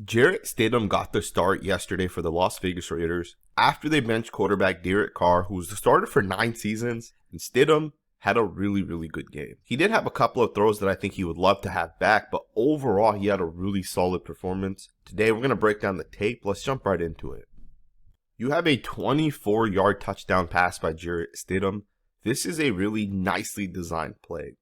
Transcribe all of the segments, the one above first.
Jarrett Stidham got the start yesterday for the Las Vegas Raiders after they benched quarterback Derek Carr, who was the starter for 9 seasons, and Stidham had a really good game. He did have a couple of throws that I think he would love to have back, but overall he had a really solid performance. Today we're going to break down the tape. Let's jump right into it. You have a 24-yard touchdown pass by Jarrett Stidham. This is a really nicely designed play.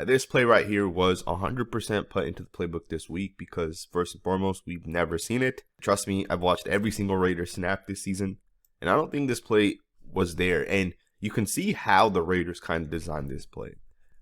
This play right here was 100% put into the playbook this week because, first and foremost, we've never seen it. Trust me, I've watched every single Raiders snap this season, and I don't think this play was there. And you can see how the Raiders kind of designed this play.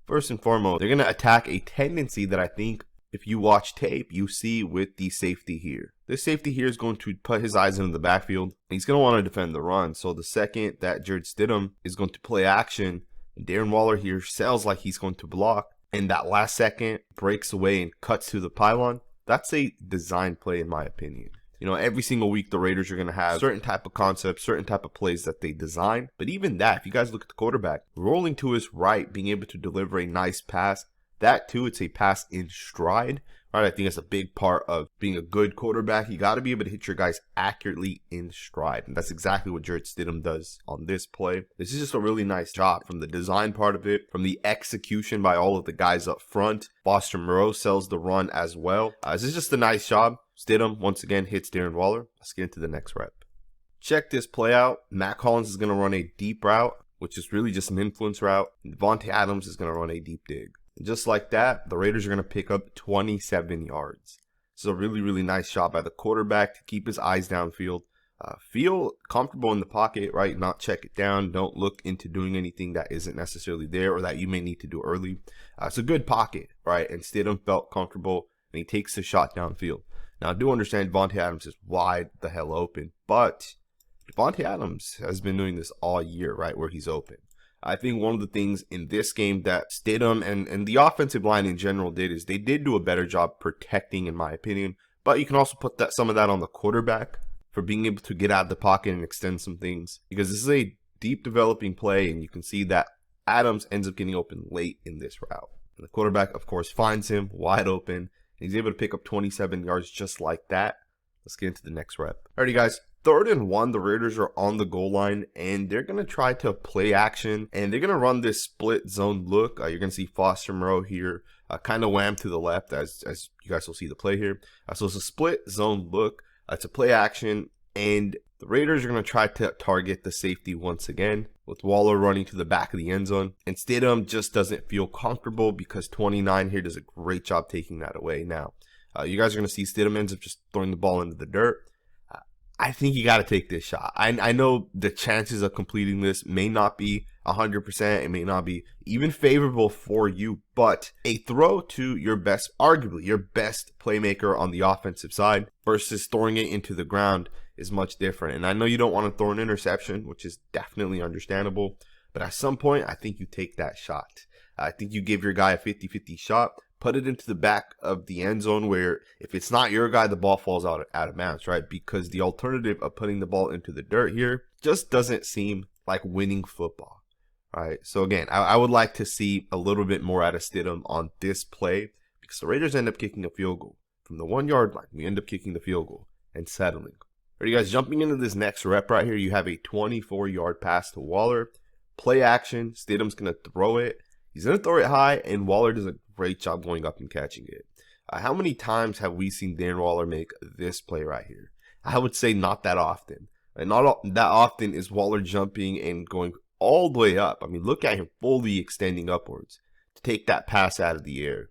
First and foremost, they're going to attack a tendency that I think if you watch tape, you see with the safety here. This safety here is going to put his eyes into the backfield. He's going to want to defend the run. So the second that Jarrett Stidham is going to play action, Darren Waller here sells like he's going to block, and that last second breaks away and cuts to the pylon. That's a design play in my opinion. You know, every single week the Raiders are going to have certain type of concepts, certain type of plays that they design. But even that, if you guys look at the quarterback, rolling to his right, being able to deliver a nice pass, that too, it's a pass in stride. Right, I think that's a big part of being a good quarterback. You got to be able to hit your guys accurately in stride. And that's exactly what Jarrett Stidham does on this play. This is just a really nice job from the design part of it, from the execution by all of the guys up front. Foster Moreau sells the run as well. This is just a nice job. Stidham, once again, hits Darren Waller. Let's get into the next rep. Check this play out. Matt Collins is going to run a deep route, which is really just an influence route. And Devontae Adams is going to run a deep dig. And just like that, the Raiders are going to pick up 27 yards. This is a really nice shot by the quarterback to keep his eyes downfield. Feel comfortable in the pocket, right? Not check it down. Don't look into doing anything that isn't necessarily there or that you may need to do early. It's a good pocket, right? And Stidham felt comfortable, and he takes the shot downfield. Now, I do understand Devontae Adams is wide the hell open, but Devontae Adams has been doing this all year, right, where he's open. I think one of the things in this game that Stidham and the offensive line in general did is they did do a better job protecting, in my opinion. But you can also put some of that on the quarterback for being able to get out of the pocket and extend some things. Because this is a deep developing play, and you can see that Adams ends up getting open late in this route. And the quarterback, of course, finds him wide open. And he's able to pick up 27 yards just like that. Let's get into the next rep. Alrighty, guys. 3rd and 1, the Raiders are on the goal line, and they're going to try to play action, and they're going to run this split zone look. You're going to see Foster Moreau here, kind of wham to the left, as you guys will see the play here. So it's a split zone look. It's a play action, and the Raiders are going to try to target the safety once again, with Waller running to the back of the end zone. And Stidham just doesn't feel comfortable because 29 here does a great job taking that away. Now, you guys are going to see Stidham ends up just throwing the ball into the dirt. I think you got to take this shot. I know the chances of completing this may not be 100%. It may not be even favorable for you, but a throw to your best, arguably your best playmaker on the offensive side versus throwing it into the ground is much different. And I know you don't want to throw an interception, which is definitely understandable, but at some point, I think you take that shot. I think you give your guy a 50-50 shot. Put it into the back of the end zone where if it's not your guy, the ball falls out of bounds, right? Because the alternative of putting the ball into the dirt here just doesn't seem like winning football, right? So again, I would like to see a little bit more out of Stidham on this play because the Raiders end up kicking a field goal. From the 1-yard line, we end up kicking the field goal and settling. All right, you guys, jumping into this next rep right here, you have a 24-yard pass to Waller. Play action, Stidham's going to throw it. He's going to throw it high, and Waller does a great job going up and catching it. How many times have we seen Darren Waller make this play right here? I would say not that often. And not that often is Waller jumping and going all the way up. I mean, look at him fully extending upwards to take that pass out of the air.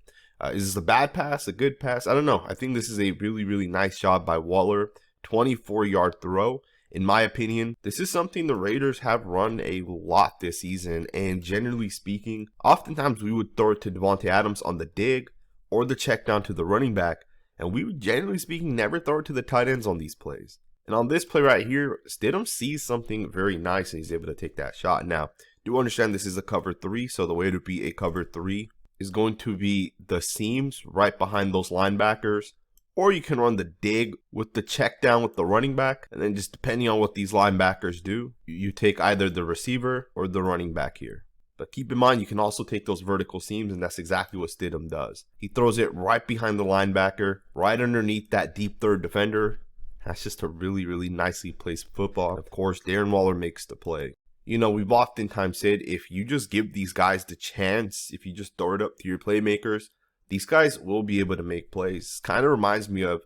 Is this a bad pass, a good pass? I don't know. I think this is a really nice job by Waller. 24-yard throw. In my opinion, this is something the Raiders have run a lot this season, and generally speaking, oftentimes we would throw it to Devontae Adams on the dig or the check down to the running back, and we would generally speaking never throw it to the tight ends on these plays. And on this play right here, Stidham sees something very nice and he's able to take that shot. Now, do understand this is a cover 3, so the way to be a cover 3 is going to be the seams right behind those linebackers. Or you can run the dig with the check down with the running back. And then just depending on what these linebackers do, you take either the receiver or the running back here. But keep in mind, you can also take those vertical seams, and that's exactly what Stidham does. He throws it right behind the linebacker, right underneath that deep third defender. That's just a really, really nicely placed football. Of course, Darren Waller makes the play. You know, we've oftentimes said if you just give these guys the chance, if you just throw it up to your playmakers, these guys will be able to make plays. Kind of reminds me of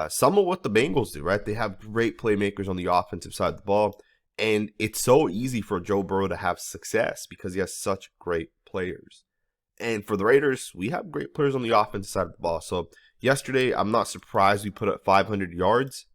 some of what the Bengals do, right? They have great playmakers on the offensive side of the ball. And it's so easy for Joe Burrow to have success because he has such great players. And for the Raiders, we have great players on the offensive side of the ball. So yesterday, I'm not surprised we put up 500 yards.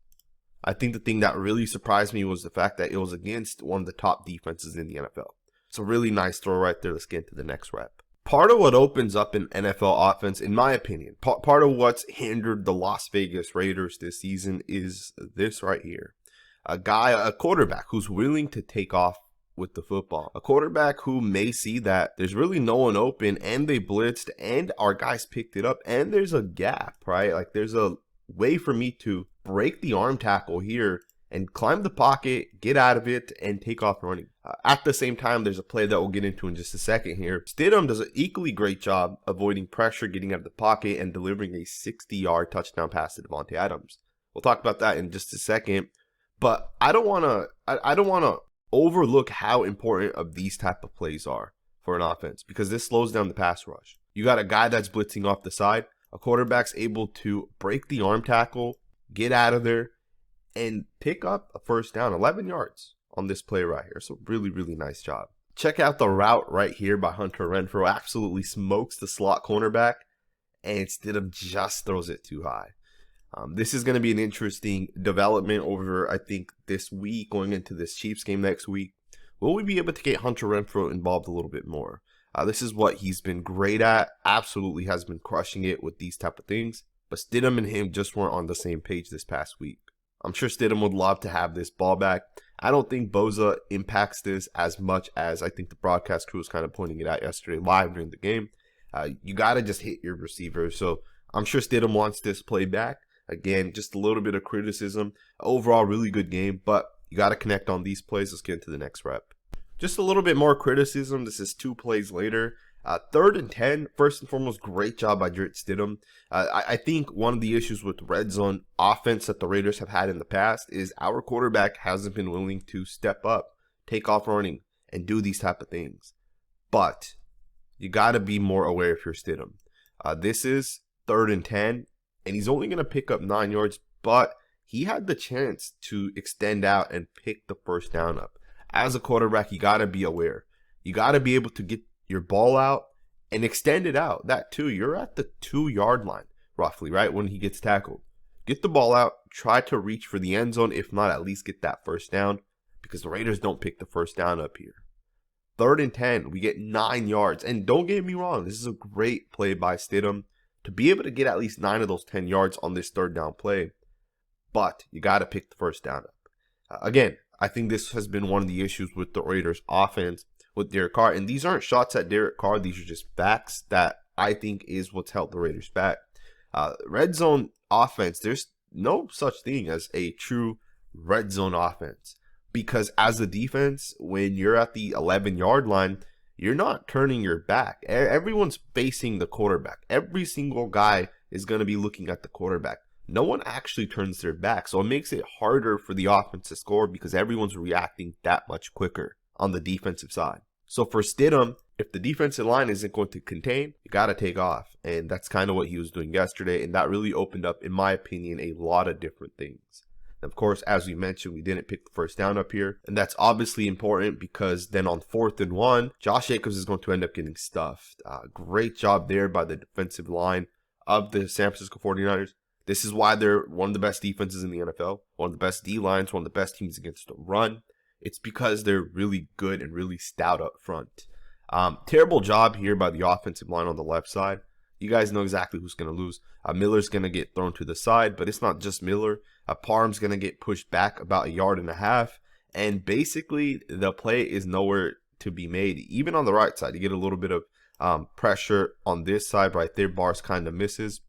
I think the thing that really surprised me was the fact that it was against one of the top defenses in the NFL. It's a really nice throw right there. Let's get into the next rep. Part of what opens up an NFL offense, in my opinion, part of what's hindered the Las Vegas Raiders this season is this right here. A quarterback who's willing to take off with the football. A quarterback who may see that there's really no one open and they blitzed and our guys picked it up and there's a gap, right? Like there's a way for me to break the arm tackle here and climb the pocket, get out of it, and take off running. At the same time, there's a play that we'll get into in just a second here. Stidham does an equally great job avoiding pressure, getting out of the pocket, and delivering a 60-yard touchdown pass to Davante Adams. We'll talk about that in just a second. But I don't want to overlook how important of these type of plays are for an offense because this slows down the pass rush. You got a guy that's blitzing off the side. A quarterback's able to break the arm tackle, get out of there, and pick up a first down, 11 yards on this play right here. So really, really nice job. Check out the route right here by Hunter Renfrow. Absolutely smokes the slot cornerback, and Stidham just throws it too high. This is going to be an interesting development over, I think, this week, going into this Chiefs game next week. Will we be able to get Hunter Renfrow involved a little bit more? This is what he's been great at, absolutely has been crushing it with these type of things. But Stidham and him just weren't on the same page this past week. I'm sure Stidham would love to have this ball back. I don't think Bosa impacts this as much as I think the broadcast crew was kind of pointing it out yesterday live during the game. You got to just hit your receiver. So I'm sure Stidham wants this play back. Again, just a little bit of criticism. Overall, really good game, but you got to connect on these plays. Let's get into the next rep. Just a little bit more criticism. This is 2 plays later. 3rd and 10, first and foremost, great job by Jarrett Stidham. I think one of the issues with red zone offense that the Raiders have had in the past is our quarterback hasn't been willing to step up, take off running, and do these type of things. But you got to be more aware if you're Stidham. This is 3rd and 10. And he's only going to pick up 9 yards, but he had the chance to extend out and pick the first down up. As a quarterback, you got to be aware. You got to be able to get your ball out and extend it out. That too, you're at the 2-yard line, roughly, right, when he gets tackled. Get the ball out, try to reach for the end zone. If not, at least get that first down because the Raiders don't pick the first down up here. 3rd and 10, we get 9 yards. And don't get me wrong, this is a great play by Stidham to be able to get at least 9 of those 10 yards on this 3rd down play. But you got to pick the first down up. Again, I think this has been one of the issues with the Raiders offense with Derek Carr. And these aren't shots at Derek Carr. These are just facts that I think is what's held the Raiders back. Red zone offense, there's no such thing as a true red zone offense. Because as a defense, when you're at the 11-yard line, you're not turning your back. Everyone's facing the quarterback. Every single guy is going to be looking at the quarterback. No one actually turns their back. So it makes it harder for the offense to score because everyone's reacting that much quicker on the defensive side. So for Stidham, if the defensive line isn't going to contain, you got to take off. And that's kind of what he was doing yesterday. And that really opened up, in my opinion, a lot of different things. Of course, as we mentioned, we didn't pick the first down up here. And that's obviously important because then on 4th and 1, Josh Jacobs is going to end up getting stuffed. Great job there by the defensive line of the San Francisco 49ers. This is why they're one of the best defenses in the NFL, one of the best D-lines, one of the best teams against the run. It's because they're really good and really stout up front. Terrible job here by the offensive line on the left side. You guys know exactly who's going to lose. Miller's going to get thrown to the side, but it's not just Miller. Parham's going to get pushed back about 1.5 yards. And basically, the play is nowhere to be made. Even on the right side, you get a little bit of pressure on this side right there. Bars kind of misses.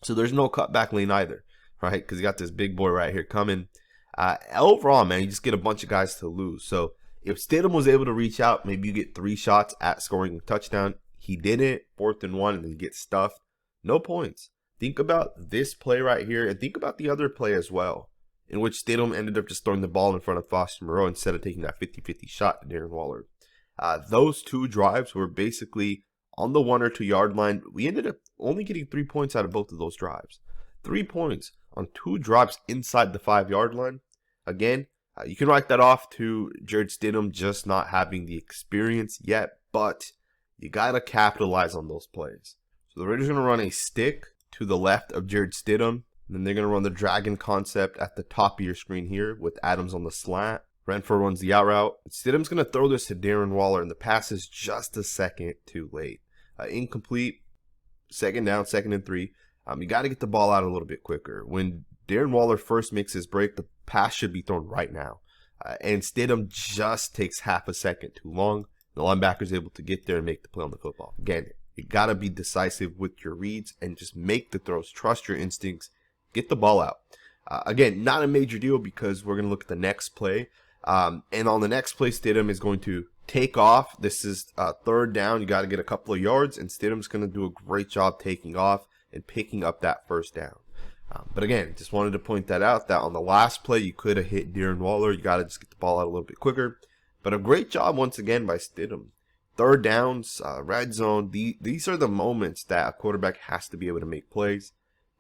So there's no cutback lane either, right? Because you got this big boy right here coming. Overall, man, you just get a bunch of guys to lose. So If Stidham was able to reach out, maybe you get 3 shots at scoring a touchdown. He didn't. 4th and 1, and then get stuffed. No points. Think about this play right here, and think about the other play as well, in which Stidham ended up just throwing the ball in front of Foster Moreau instead of taking that 50-50 shot to Darren Waller. Those 2 drives were basically on the 1 or 2 yard line. We ended up only getting 3 points out of both of those drives. 3 points on 2 drives inside the 5 yard line. Again, you can write that off to Jarrett Stidham just not having the experience yet, but you got to capitalize on those plays. So the Raiders are going to run a stick to the left of Jarrett Stidham. And then they're going to run the dragon concept at the top of your screen here with Adams on the slant. Renfro runs the out route. Stidham's going to throw this to Darren Waller, and the pass is just a second too late. Incomplete. 2nd down, 2nd and 3. You got to get the ball out a little bit quicker. When Darren Waller first makes his break, the pass should be thrown right now. And Stidham just takes half a second too long. The linebacker's able to get there and make the play on the football. Again, you got to be decisive with your reads and just make the throws. Trust your instincts. Get the ball out. Again, not a major deal because we're going to look at the next play. And on the next play, Stidham is going to take off. This is 3rd down. You got to get a couple of yards, and Stidham's going to do a great job taking off and picking up that 1st down. But again, just wanted to point that out, that on the last play, you could have hit Darren Waller. You got to just get the ball out a little bit quicker. But a great job once again by Stidham. 3rd downs, red zone. These are the moments that a quarterback has to be able to make plays,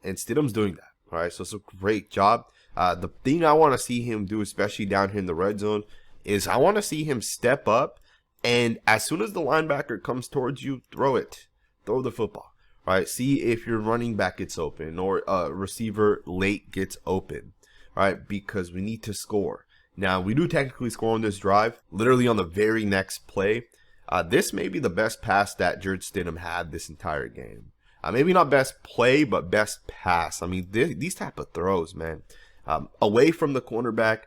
and Stidham's doing that. All right, so it's a great job. The thing I want to see him do, especially down here in the red zone, is I want to see him step up, and as soon as the linebacker comes towards you, throw it. Throw the football. Right? See if your running back gets open or receiver late gets open. Right? Because we need to score. Now, we do technically score on this drive, literally on the very next play. This may be the best pass that Jarrett Stidham had this entire game. Maybe not best play, but best pass. I mean, these type of throws, man. Away from the cornerback,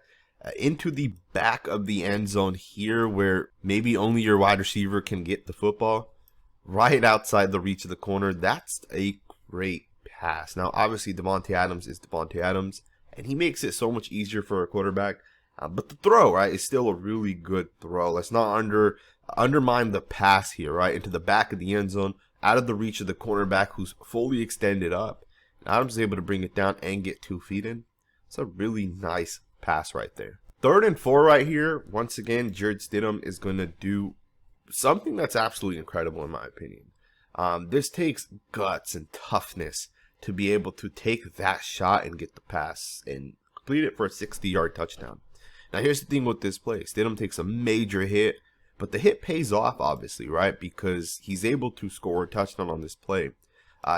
into the back of the end zone here where maybe only your wide receiver can get the football. Right outside the reach of the corner. That's a great pass. Now, obviously, Davante Adams is Davante Adams, and he makes it so much easier for a quarterback. But the throw, right, is still a really good throw. Let's not undermine the pass here, right, into the back of the end zone, out of the reach of the cornerback who's fully extended up. And Adams is able to bring it down and get 2 feet in. It's a really nice pass right there. 3rd and 4 right here. Once again, Jarrett Stidham is going to do something that's absolutely incredible in my opinion. This takes guts and toughness to be able to take that shot and get the pass and complete it for a 60-yard touchdown. Now, here's the thing with this play. Stidham takes a major hit, but the hit pays off, obviously, right? Because he's able to score a touchdown on this play.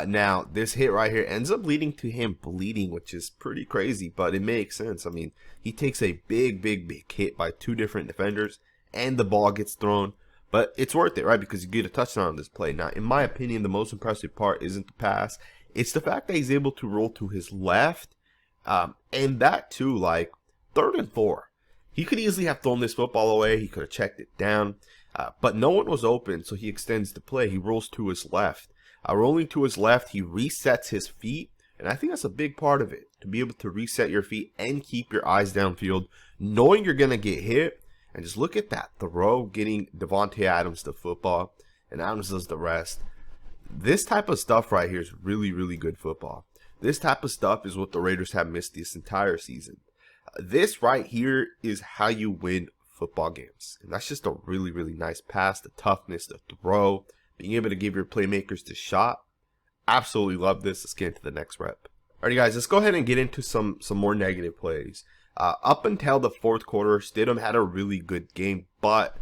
Now, this hit right here ends up leading to him bleeding, which is pretty crazy, but it makes sense. I mean, he takes a big hit by 2 different defenders, and the ball gets thrown. But it's worth it, right? Because you get a touchdown on this play. Now, in my opinion, the most impressive part isn't the pass. It's the fact that he's able to roll to his left. And that, too, like, 3rd and 4. He could easily have thrown this football away. He could have checked it down. But no one was open, so he extends the play. He rolls to his left. Rolling to his left, he resets his feet. And I think that's a big part of it. To be able to reset your feet and keep your eyes downfield, knowing you're going to get hit. And just look at that throw, getting Davante Adams the football, and Adams does the rest. This type of stuff right here is really good football. This type of stuff is what the Raiders have missed this entire season. This right here is how you win football games. And that's just a really nice pass, the toughness, the throw, being able to give your playmakers the shot. Absolutely love this. Let's get into the next rep. Alrighty, guys, let's go ahead and get into some more negative plays. Up until the 4th quarter, Stidham had a really good game, but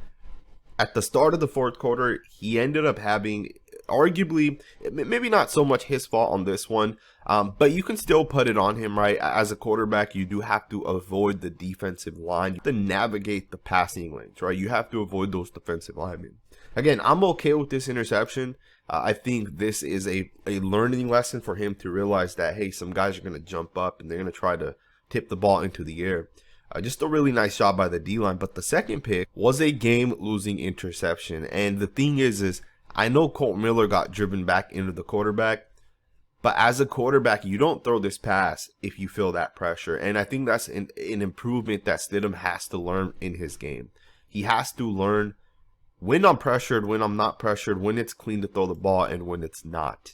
at the start of the 4th quarter, he ended up having, arguably, maybe not so much his fault on this one, but you can still put it on him, right? As a quarterback, you do have to avoid the defensive line. You have to navigate the passing lanes, right? You have to avoid those defensive linemen. Again, I'm okay with this interception. I think this is a learning lesson for him to realize that, hey, some guys are going to jump up and they're going to try to tip the ball into the air. Just a really nice job by the D-line. But the second pick was a game-losing interception. And the thing is I know Colt Miller got driven back into the quarterback. But as a quarterback, you don't throw this pass if you feel that pressure. And I think that's an improvement that Stidham has to learn in his game. He has to learn when I'm pressured, when I'm not pressured, when it's clean to throw the ball, and when it's not.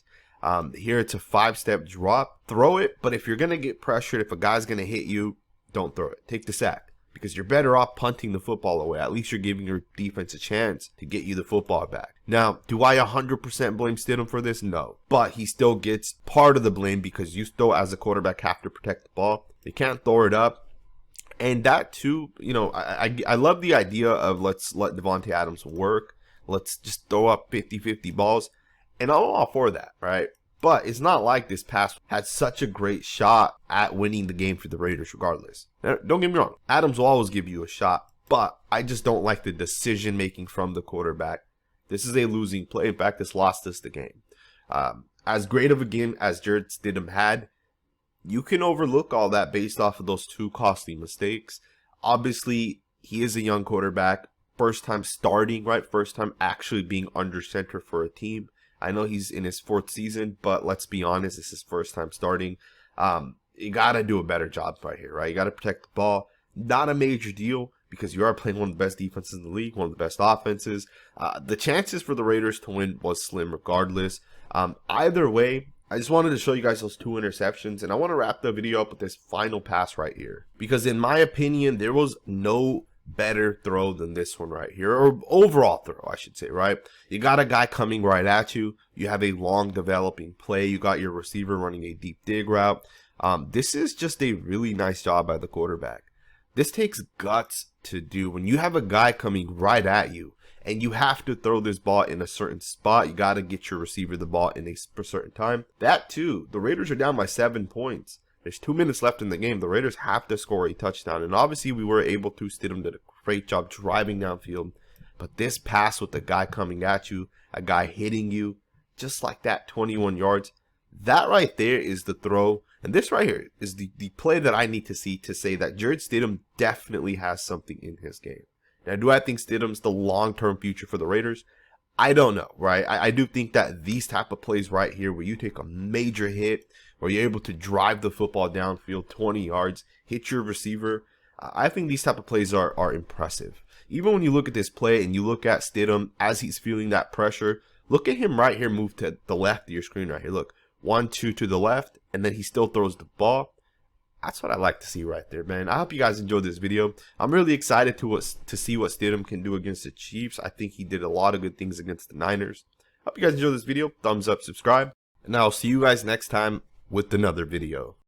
Here it's a 5-step drop. Throw it, but if you're going to get pressured, if a guy's going to hit you, don't throw it. Take the sack, because you're better off punting the football away. At least you're giving your defense a chance to get you the football back. Now, do I 100% blame Stidham for this? No. But he still gets part of the blame because you still, as a quarterback, have to protect the ball. You can't throw it up. And that too, you know, I love the idea of let's let Davante Adams work. Let's just throw up 50-50 balls. And I'm all for that, right? But it's not like this pass had such a great shot at winning the game for the Raiders regardless. Now, don't get me wrong. Adams will always give you a shot. But I just don't like the decision making from the quarterback. This is a losing play. In fact, this lost us the game. As great of a game as Jarrett Stidham had, you can overlook all that based off of those 2 costly mistakes. Obviously, he is a young quarterback. First time starting, right? First time actually being under center for a team. I know he's in his 4th season, but let's be honest, this is his first time starting. You got to do a better job right here, right? You got to protect the ball. Not a major deal because you are playing one of the best defenses in the league, one of the best offenses. The chances for the Raiders to win was slim regardless. Either way, I just wanted to show you guys those 2 interceptions, and I want to wrap the video up with this final pass right here. Because in my opinion, there was no better throw than this one right here, or overall throw, I should say, right? You got a guy coming right at you. You have a long developing play. You got your receiver running a deep dig route. This is just a really nice job by the quarterback. This takes guts to do. When you have a guy coming right at you, and you have to throw this ball in a certain spot, you got to get your receiver the ball in a certain time. That too, the Raiders are down by 7 points. There's 2 minutes left in the game. The Raiders have to score a touchdown. And obviously we were able to. Stidham did a great job driving downfield. But this pass with the guy coming at you, a guy hitting you, just like that, 21 yards. That right there is the throw. And this right here is the play that I need to see to say that Jarrett Stidham definitely has something in his game. Now, do I think Stidham's the long-term future for the Raiders? I don't know, right? I do think that these type of plays right here where you take a major hit, where you're able to drive the football downfield 20 yards, hit your receiver, I think these type of plays are impressive. Even when you look at this play and you look at Stidham as he's feeling that pressure, look at him right here move to the left of your screen right here. Look, 1, 2 to the left, and then he still throws the ball. That's what I like to see right there, man. I hope you guys enjoyed this video. I'm really excited to see what Stidham can do against the Chiefs. I think he did a lot of good things against the Niners. Hope you guys enjoyed this video. Thumbs up, subscribe, and I'll see you guys next time with another video.